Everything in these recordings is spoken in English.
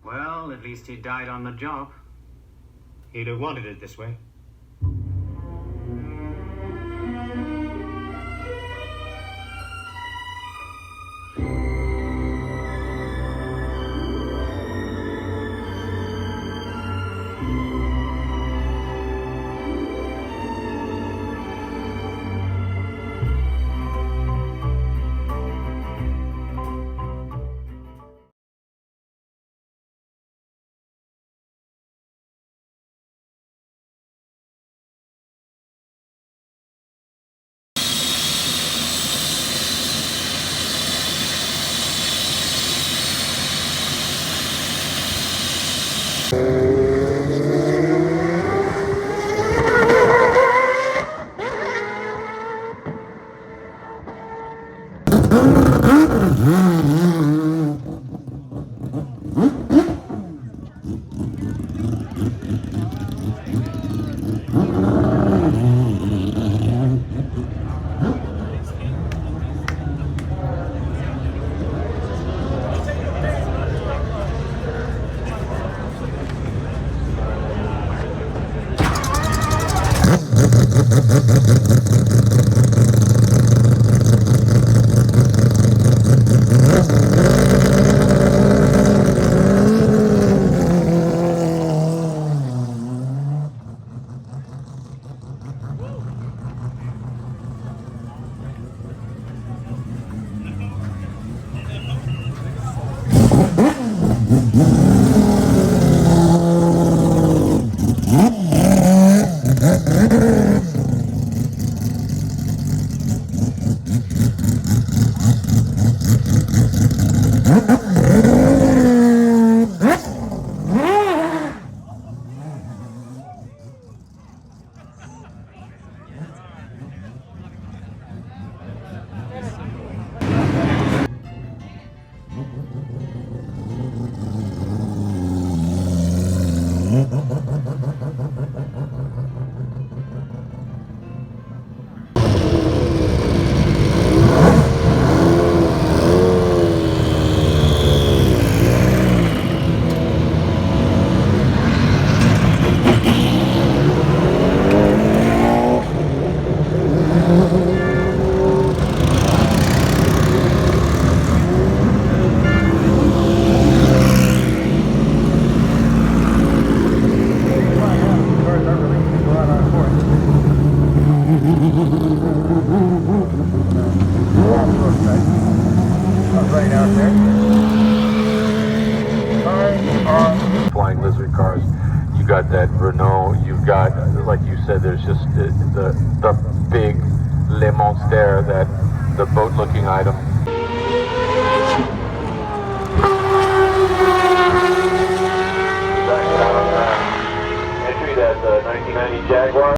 Well, at least he died on the job. He'd have wanted it this way. Right out there. Flying lizard cars. You got that Renault. You've got, like you said, there's just the big Le Monster, that the boat-looking item. Entry, that's a 1990 Jaguar.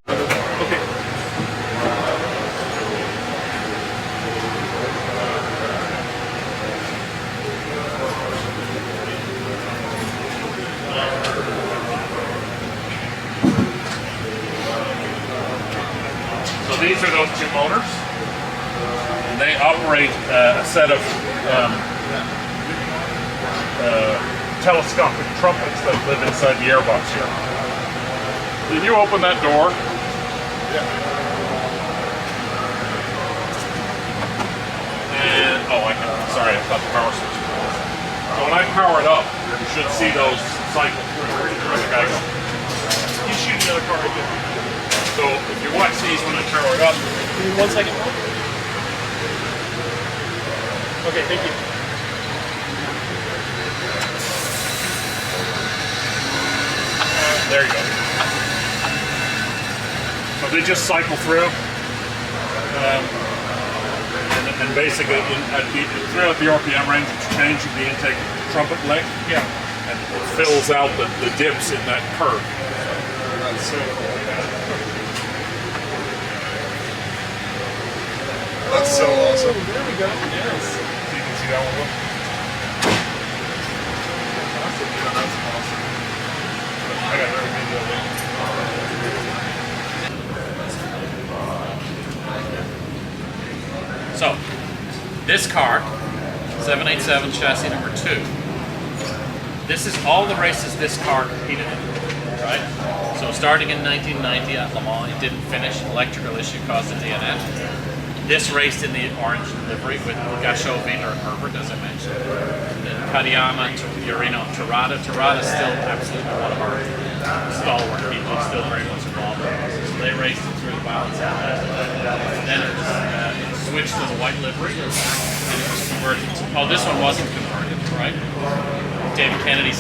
These are those two motors, and they operate a set of telescopic trumpets that live inside the airbox here. Can you open that door? Yeah. And, oh, I can, sorry, I thought the power switch was on. So when I power it up, you should see those cycle through. Where did the guy go? He's shooting another car again. So if you watch these when I power it up. 1 second. Okay, thank you. There you go. So they just cycle through. And basically, throughout the RPM range, it's changing the intake trumpet length. Yeah. And it fills out the dips in that curve. That's so cool. That's so awesome. There we go. Yes. So you can see that one. That's awesome. I got another video there. So, this car, 787 chassis number 2, this is all the races this car competed in, right? So starting in 1990 at Le Mans, it didn't finish. Electrical issue caused a DNF. This raced in the orange livery with Gachot, Wheeler, and Herbert, as I mentioned. Then Kadiyama, Fiorino, Tirada. Tirada is still absolutely one of our stalwart people. He's still very much involved in this. So they raced it through the balance. And then it switched to the white livery, and it was converted to, oh, this one wasn't converted, right? David Kennedy,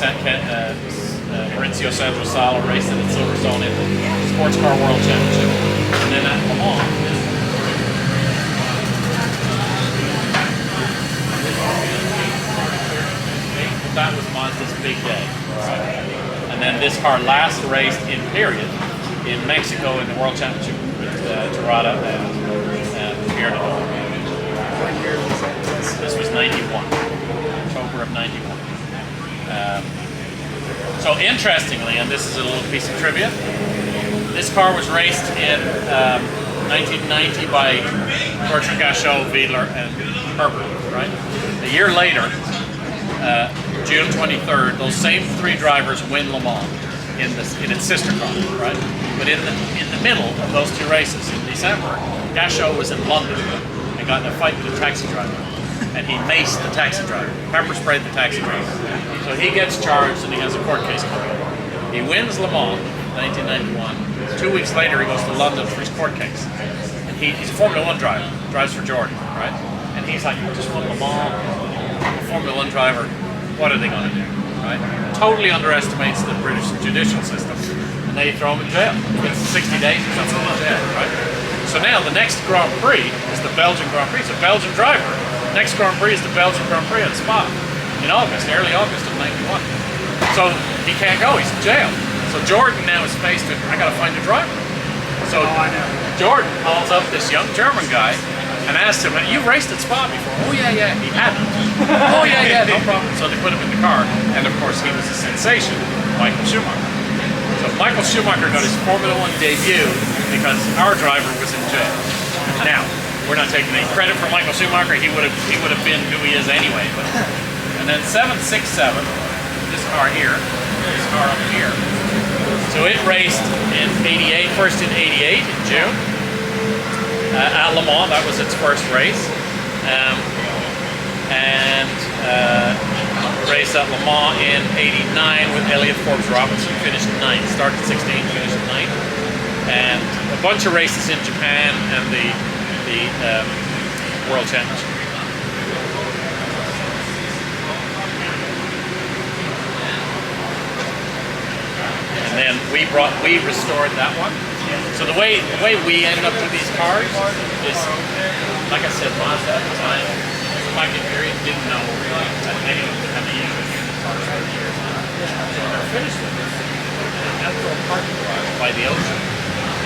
Maurizio Sanrosala raced it at Silverstone in the Sports Car World Championship. And then at Le Mans, that was Mazda's big day. Right? And then this car last raced in period in Mexico in the World Championship with Tirada and Fiorino. What year was that? This was 91, October of 91. So interestingly, and this is a little piece of trivia, this car was raced in 1990 by Bertrand Gachot, Wheeler, and Herbert. Right? A year later, June 23rd, those same three drivers win Le Mans in its sister car, right? But in the middle of those two races in December, Gachot was in London and got in a fight with a taxi driver, and he maced the taxi driver, pepper sprayed the taxi driver. So he gets charged and he has a court case coming up. He wins Le Mans, 1991. 2 weeks later, he goes to London for his court case, and he's a Formula One driver, drives for Jordan, right? And he's like, I just won Le Mans, a Formula One driver. What are they going to do, right? Totally underestimates the British judicial system, and they throw him in jail. He gets 60 days or something in jail, right? So now the next Grand Prix is the Belgian Grand Prix. It's a Belgian driver. Next Grand Prix is the Belgian Grand Prix at Spa in August, early August of 91. So he can't go, he's in jail. So Jordan now is faced with, I got to find a driver. So Jordan calls up this young German guy and asked him, you've raced at Spa before? Oh yeah, he hadn't. Oh yeah, no problem. So they put him in the car, and of course he was a sensation, Michael Schumacher. So Michael Schumacher got his Formula One debut because our driver was in jail. Now, we're not taking any credit for Michael Schumacher, he would have been who he is anyway. And then 767, this car here, this car up here. So it raced in 88, first in 88 in June. At Le Mans, that was its first race, raced at Le Mans in '89 with Elliott Forbes Robinson, finished 9th, started 16th, finished 9th, and a bunch of races in Japan and the World Championship. And then we restored that one. So the way we ended up with these cars is, like I said, Mazda at the time, back in period, didn't know that anyone would have used these cars for years. So when they're finished with it, an outdoor parking garage by the ocean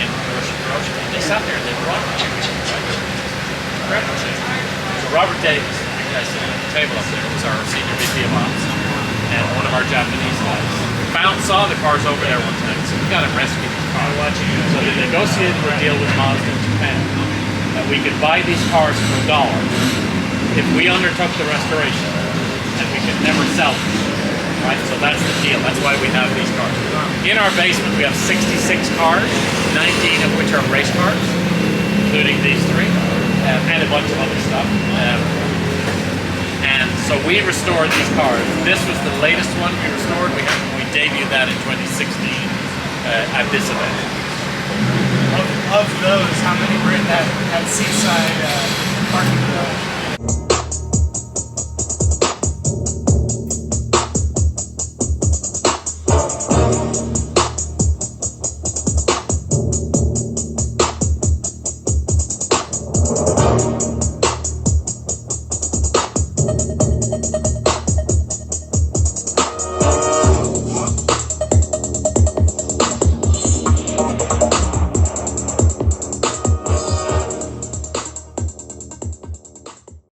in Hiroshima, and they sat there and they brought them. Incredible shit. So Robert Davis, the guy sitting at the table up there, was our senior VP of Ops, and one of our Japanese guys saw the cars over there one time, so we got him rescued. So they negotiated a deal with Mazda in Japan that we could buy these cars for $1 if we undertook the restoration, and we could never sell them. Right? So that's the deal. That's why we have these cars. In our basement, we have 66 cars, 19 of which are race cars, including these three, and a bunch of other stuff. And so we restored these cars. This was the latest one we restored. We debuted that in 2016. At this event. Of those, how many were in that seaside parking garage?